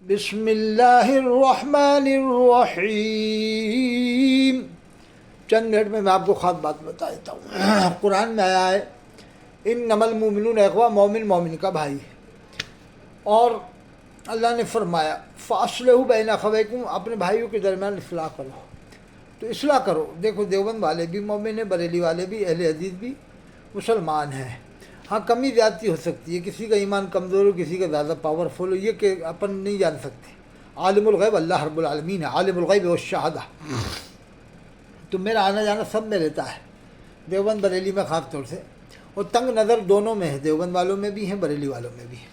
بسم اللہ الرحمن الرحیم۔ چند منٹ میں آپ کو خاص بات بتا دیتا ہوں۔ قرآن میں آیا ہے انما المؤمنون اخوہ، مومن مومن کا بھائی ہے، اور اللہ نے فرمایا فاصلحوا بین اخویکم، اپنے بھائیوں کے درمیان اصلاح کرو۔ تو اصلاح کرو، دیکھو دیوبند والے بھی مومن ہیں، بریلی والے بھی، اہل حدیث بھی مسلمان ہیں۔ ہاں کمی زیادتی ہو سکتی ہے، کسی کا ایمان کمزور ہو، کسی کا زیادہ پاورفل ہو، یہ کہ اپن نہیں جان سکتے۔ عالم الغیب اللہ رب العالمین ہے، عالم الغیب والشہادہ۔ تو میرا آنا جانا سب میں رہتا ہے، دیوبند بریلی میں خاص طور سے، اور تنگ نظر دونوں میں ہے، دیوبند والوں میں بھی ہیں، بریلی والوں میں بھی ہے۔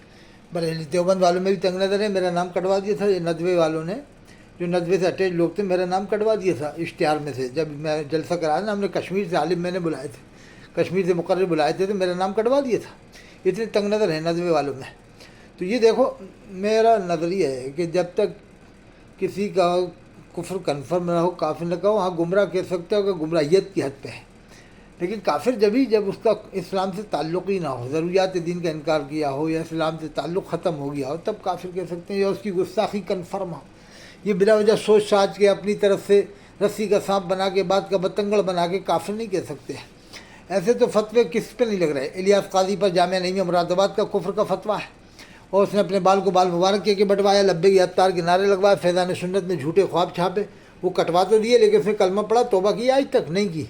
بریلی دیوبند والوں میں بھی تنگ نظر ہے، میرا نام کٹوا دیا تھا یہ ندوے والوں نے، جو ندوے سے اٹیچ لوگ تھے، میرا نام کٹوا دیا تھا اشتہار میں سے۔ جب میں جلسہ کرایا نا، ہم نے کشمیر سے عالم میں نے بلائے تھے، کشمیر سے مقرر بلائے تھے، تو میرا نام کٹوا دیا تھا۔ اتنے تنگ نظر ہیں ندوے والوں میں۔ تو یہ دیکھو، میرا نظریہ ہے کہ جب تک کسی کا کفر کنفرم نہ ہو، کافر نہ کہو، ہاں گمراہ کہہ سکتے ہو کہ گمراہیت کی حد پہ ہے، لیکن کافر جب اس کا اسلام سے تعلق ہی نہ ہو، ضروریات دین کا انکار کیا ہو، یا اسلام سے تعلق ختم ہو گیا ہو، تب کافر کہہ سکتے ہیں، یا اس کی گستاخی کنفرم ہو۔ یہ بلا وجہ سوچ ساچ کے اپنی طرف سے رسی کا سانپ بنا کے، بات کا بتنگڑ بنا کے کافر نہیں کہہ سکتے۔ ایسے تو فتوے کس پہ نہیں لگ رہے؟ الیاس قاضی پر جامعہ نعیمیہ مراد آباد کا کفر کا فتویٰ ہے، اور اس نے اپنے بال کو بال مبارک کے بٹوایا، لبیک یا اتار کے نعرے لگوائے، فیضان سنت میں جھوٹے خواب چھاپے۔ وہ کٹوا تو دیے، لیکن اس نے کلمہ پڑھا، توبہ کی آج تک نہیں کی۔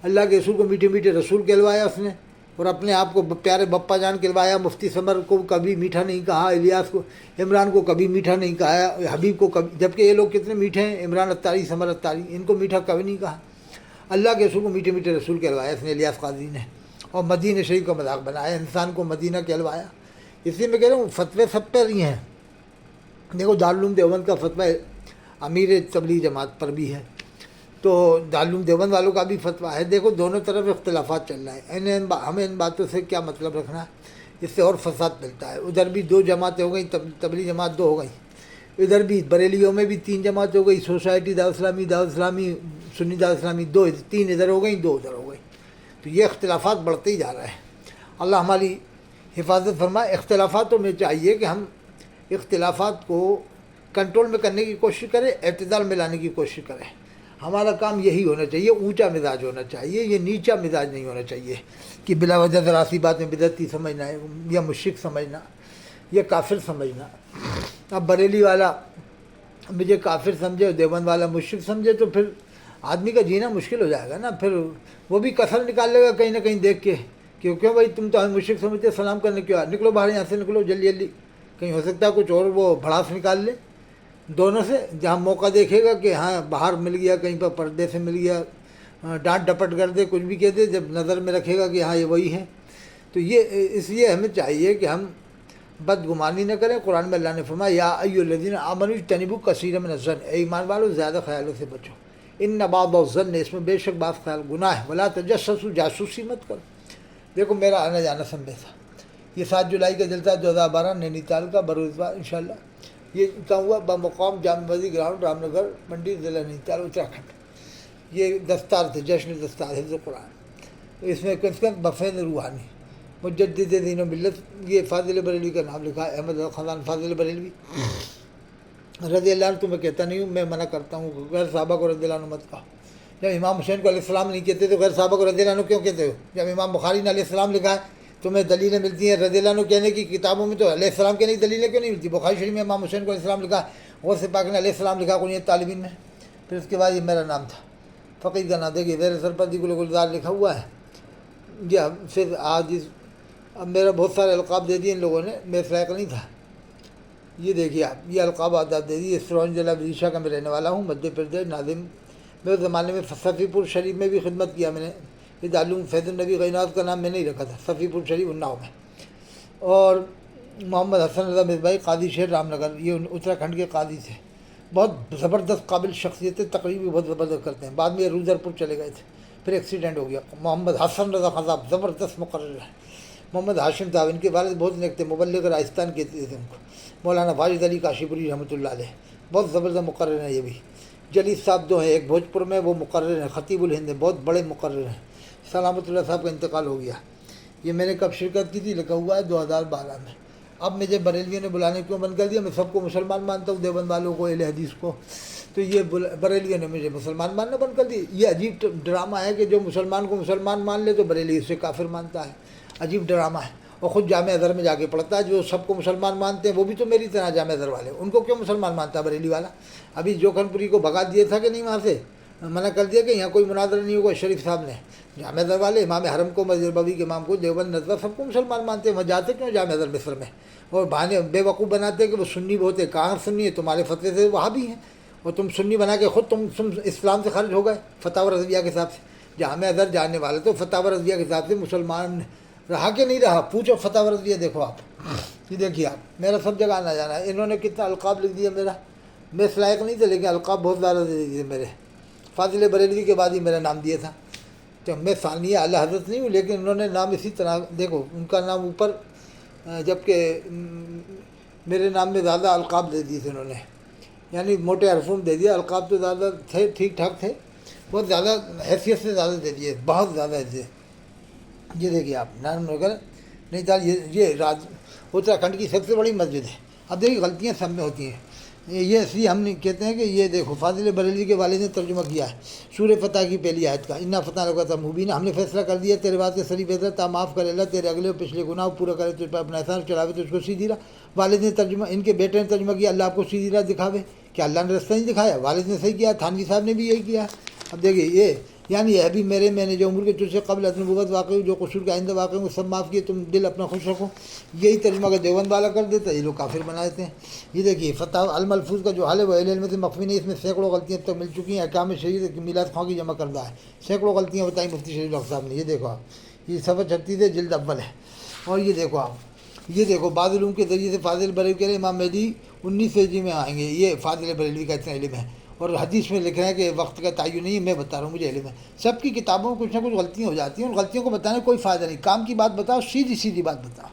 اللہ کے رسول کو میٹھے میٹھے رسول کہلوایا اس نے، اور اپنے آپ کو پیارے بپا جان کہلوایا۔ مفتی سمر کو کبھی میٹھا نہیں کہا، الیاس کو، عمران کو کبھی میٹھا نہیں کہا، حبیب کو کبھی، جبکہ یہ لوگ کتنے میٹھے ہیں، عمران اتاری، سمر اتاری، ان کو میٹھا کبھی نہیں کہا۔ اللہ کے رسول کو میٹھے میٹھے رسول کہلوایا اس نے، الیاس قاضی نے، اور مدینہ شریف کا مذاق بنایا، انسان کو مدینہ کہلوایا۔ اس لیے میں کہہ رہا ہوں فتوے سب پہ ہی ہیں۔ دیکھو دارالعلوم دیوبند کا فتویٰ امیر تبلیغ جماعت پر بھی ہے، تو دارالعلوم دیوبند والوں کا بھی فتویٰ ہے۔ دیکھو دونوں طرف اختلافات چل رہا ہے، ہمیں ان باتوں سے کیا مطلب رکھنا ہے؟ اس سے اور فساد ملتا ہے۔ ادھر بھی 2 جماعتیں ہو گئیں، تبلیغ جماعت 2 ہو گئیں، ادھر بھی بریلیوں میں بھی 3 جماعتیں ہو گئی، سوسائٹی دعوت اسلامی سنی دعوت اسلامی 2، 3 ادھر ہو گئیں، 2 ادھر ہو گئیں۔ تو یہ اختلافات بڑھتے ہی جا رہے ہیں۔ اللہ ہماری حفاظت فرمائے۔ اختلافاتوں میں چاہیے کہ ہم اختلافات کو کنٹرول میں کرنے کی کوشش کریں، اعتدال میں لانے کی کوشش کریں۔ ہمارا کام یہی ہونا چاہیے، اونچا مزاج ہونا چاہیے، یہ نیچا مزاج نہیں ہونا چاہیے کہ بلا وجہ ذرا سی بات میں بدعتی سمجھنا ہے، یا مشرک سمجھنا، یا کافر سمجھنا۔ اب بریلی والا مجھے کافر سمجھے اور دیوبند والا مشرک سمجھے، تو پھر آدمی کا جینا مشکل ہو جائے گا نا۔ پھر وہ بھی کسر نکال لے گا کہیں نہ کہیں دیکھ کے، کیوں بھائی تم تو ہمیں مشرک سمجھتے، سلام کرنے کیوں آئے؟ نکلو باہر، یہاں سے نکلو جلدی جلدی، کہیں ہو سکتا ہے کچھ اور وہ بھڑاس نکال لے دونوں سے۔ جہاں موقع دیکھے گا کہ ہاں باہر مل گیا، کہیں پر پردے سے مل گیا، ڈانٹ ڈپٹ کر دے، کچھ بھی کہہ دے، جب نظر میں رکھے گا کہ ہاں یہ وہی ہے۔ تو یہ اس لیے ہمیں چاہیے کہ ہم بدگمانی نہ کریں۔ قرآن میں اللہ نے فرمایا یا ایھا الذین آمنوا اجتنبوا کثیرا من الظن، اے ایمان والو زیادہ خیالوں سے بچو، ان بعض الظن، اس میں بے شک بعض خیال گناہ ہے، ولا تجسسوا، جاسوسی مت کرو۔ دیکھو میرا آنا جانا سمجھے تھا، یہ 7 جولائی کا جلسہ 2012 نینی تال کا بروزگار انشاءاللہ، یہ کہاں ہوا؟ بمقام جامع مسجد گراؤنڈ، رام نگر منڈی، ضلع نینی تال، اتراکھنڈ۔ یہ دستار تھے، جشن دستار حفظ قرآن۔ اس میں کم سے کم بفید روحانی مجدد دین و ملت، یہ فاضل بریلوی کا نام لکھا ہے، احمد خزان فاضل بریلوی رضی اللہ عنہ۔ تو میں کہتا نہیں ہوں، میں منع کرتا ہوں، غیر صحابہ کو رضی اللہ عنہ مت کہو۔ جب امام حسین کو علیہ السلام نہیں کہتے تو غیر صحابہ کو رضی اللہ عنہ کیوں کہتے ہو؟ جب امام بخاری نے علیہ السلام لکھا ہے، تمہیں دلیلیں ملتی ہیں رضی اللہ عنہ کہنے کی کتابوں میں، تو علیہ السلام کہنے کی دلیلیں کیوں نہیں ملتی؟ بخاری شریف میں امام حسین کو علیہ السلام لکھا ہے، غوث پاک نے علیہ السلام لکھا قنیت طالبین میں۔ پھر اس کے بعد یہ میرا نام تھا، فقید کا نام، دیکھیے زیر سرپردی گل گلزار لکھا ہوا ہے۔ یہ پھر آج اب میرا بہت سارے القاب دے دیے ان لوگوں نے، میرے لائق نہیں تھا۔ یہ دیکھیے آپ، یہ القاب آداب دے دیے۔ سرون ضلع بدیشہ کا میں رہنے والا ہوں، مدھیہ پردیش، ناظم۔ میرے زمانے میں صفی پور شریف میں بھی خدمت کیا میں نے، یہ دارالعلوم فیض النبی غیناز کا نام میں نہیں رکھا تھا، صفی پور شریف اناؤ میں۔ اور محمد حسن رضا مصباحی قاضی شہر رام نگر، یہ اتراکھنڈ کے قاضی تھے، بہت زبردست قابل شخصیت ہے، تقریر بھی بہت زبردست کرتے ہیں۔ بعد میں یہ روزر پور چلے گئے تھے، پھر ایکسیڈنٹ ہو گیا۔ محمد حسن رضا خضاب زبردست مقرر ہے۔ محمد ہاشم صاحب، ان کے والد بہت نیک تھے، مبلغ راجستھان کہتے تھے ان کو۔ مولانا واجد علی کاشی پوری رحمۃ اللہ علیہ، بہت زبردست مقرر ہیں یہ بھی۔ جلیل صاحب 2 ہیں، ایک بھوجپور میں، وہ مقرر ہیں، خطیب الہند ہیں، بہت بڑے مقرر ہیں۔ سلامت اللہ صاحب کا انتقال ہو گیا۔ یہ میں نے کب شرکت کی تھی؟ لکھا ہوا ہے 2012 میں۔ اب مجھے بریلیوں نے بلانے کیوں بند کر دیا؟ میں سب کو مسلمان مانتا ہوں، دیوبند والوں کو، اہل حدیث کو، تو یہ بریلیوں نے مجھے مسلمان ماننا بند کر دی۔ یہ عجیب ڈرامہ ہے کہ جو مسلمان کو مسلمان مان لے تو بریلی اسے کافر مانتا ہے، عجیب ڈرامہ ہے۔ اور خود جامع ازہر میں جا کے پڑھتا ہے، جو سب کو مسلمان مانتے ہیں وہ بھی تو میری طرح جامع ازہر والے، ان کو کیوں مسلمان مانتا ہے بریلی والا؟ ابھی جوکھن پوری کو بھگا دیا تھا کہ نہیں، وہاں سے منع کر دیا کہ یہاں کوئی مناظرہ نہیں ہوگا، شریف صاحب نے۔ جامع ازہر والے امام حرم کو، مسجد نبوی کے امام کو، دیوبند نظوہ سب کو مسلمان مانتے ہیں، وہاں جاتے کیوں جامع ازہر مصر میں؟ اور بہانے بے وقوف بناتے ہیں کہ وہ سنی بہت ہے، کہاں سنی ہے؟ تمہارے فتوے سے وہاں بھی ہیں، اور تم سنی بنا کے خود تم اسلام سے خارج ہو گئے فتاوی رضویہ کے حساب سے۔ جامع ازہر جاننے والے تو فتاوی رضویہ کے حساب سے مسلمان رہا کہ نہیں رہا؟ پوچھو فتاوی رضویہ دیکھو آپ، یہ دیکھیے آپ، میرا سب جگہ آنا جانا ہے۔ انہوں نے کتنا القاب لکھ دیا میرا، میں اس لائق نہیں تھا لیکن القاب بہت زیادہ دے دیے میرے۔ فاضل بریلوی کے بعد ہی میرا نام دیا تھا، تو میں ثانیہ اعلیٰ حضرت نہیں ہوں، لیکن انہوں نے نام اسی طرح دیکھو، ان کا نام اوپر، جبکہ میرے نام میں زیادہ القاب دے دیے تھے انہوں نے، یعنی موٹے حرفوں میں دے دیا، القاب تو زیادہ تھے، ٹھیک ٹھاک تھے، بہت زیادہ حیثیت سے زیادہ دے دیے، بہت زیادہ حیثیت۔ یہ دیکھیے آپ، نام نگر نہیں تھا، یہ اتراکھنڈ کی سب سے بڑی مسجد ہے۔ اب دیکھیے غلطیاں سب میں ہوتی ہیں، یہ اس لیے ہم نہیں کہتے ہیں کہ یہ دیکھو فاضل بریلوی کے والد نے ترجمہ کیا ہے سورہ فتح کی پہلی آیت کا، انا فتح لکا فتحا مبینا، ہم نے فیصلہ کر دیا تیرے واسطے سری بہتر تا معاف کرے اللہ تیرے اگلے اور پچھلے گناہ پورا کرے، تجھ پر اپنا احسان چڑھاوے تو اس کو سیدھی راہ۔ والد نے ترجمہ، ان کے بیٹے نے ترجمہ کیا اللہ آپ کو سیدھی راہ دکھاوے، کیا اللہ نے رستہ نہیں دکھایا؟ والد نے صحیح کیا، تھانوی صاحب نے بھی یہی کیا۔ اب دیکھیے یہ یعنی ابھی میں نے جو عمر کے تجھ سے قبل نبوت واقع ہوئی، جو قصور کے آئندہ واقع ہوں سب معاف کیے، تم دل اپنا خوش رکھو، یہی ترجمہ کا دیوبند والا کر دیتا ہے، یہ لوگ کافر بنا دیتے ہیں۔ یہ دیکھیے فتح الملفوظ کا جو حال ہے وہ اہل علم سے مخفی نہیں، اس میں سینکڑوں غلطیاں اب تک مل چکی ہیں، احکام شریعت میلاد خواہ کی جمع کردہ ہے، سینکڑوں غلطیاں بتائیں مفتی شریف الحق صاحب نے۔ یہ دیکھو آپ، یہ صفحہ 36 ہے، جلد اول ہے۔ اور یہ دیکھو آپ، یہ دیکھو بعض علوم کے ذریعے سے فاضل بریلوی کہہ رہے امام مہدی 19 ہجری میں آئیں گے، یہ فاضل بریلوی کا اتنا علم ہے، اور حدیث میں لکھ رہے ہیں کہ وقت کا تعین نہیں ہے، میں بتا رہا ہوں مجھے علم ہے۔ سب کی کتابوں میں کچھ نہ کچھ غلطیاں ہو جاتی ہیں، اور غلطیوں کو بتانے کوئی فائدہ نہیں، کام کی بات بتاؤ، سیدھی سیدھی بات بتاؤ۔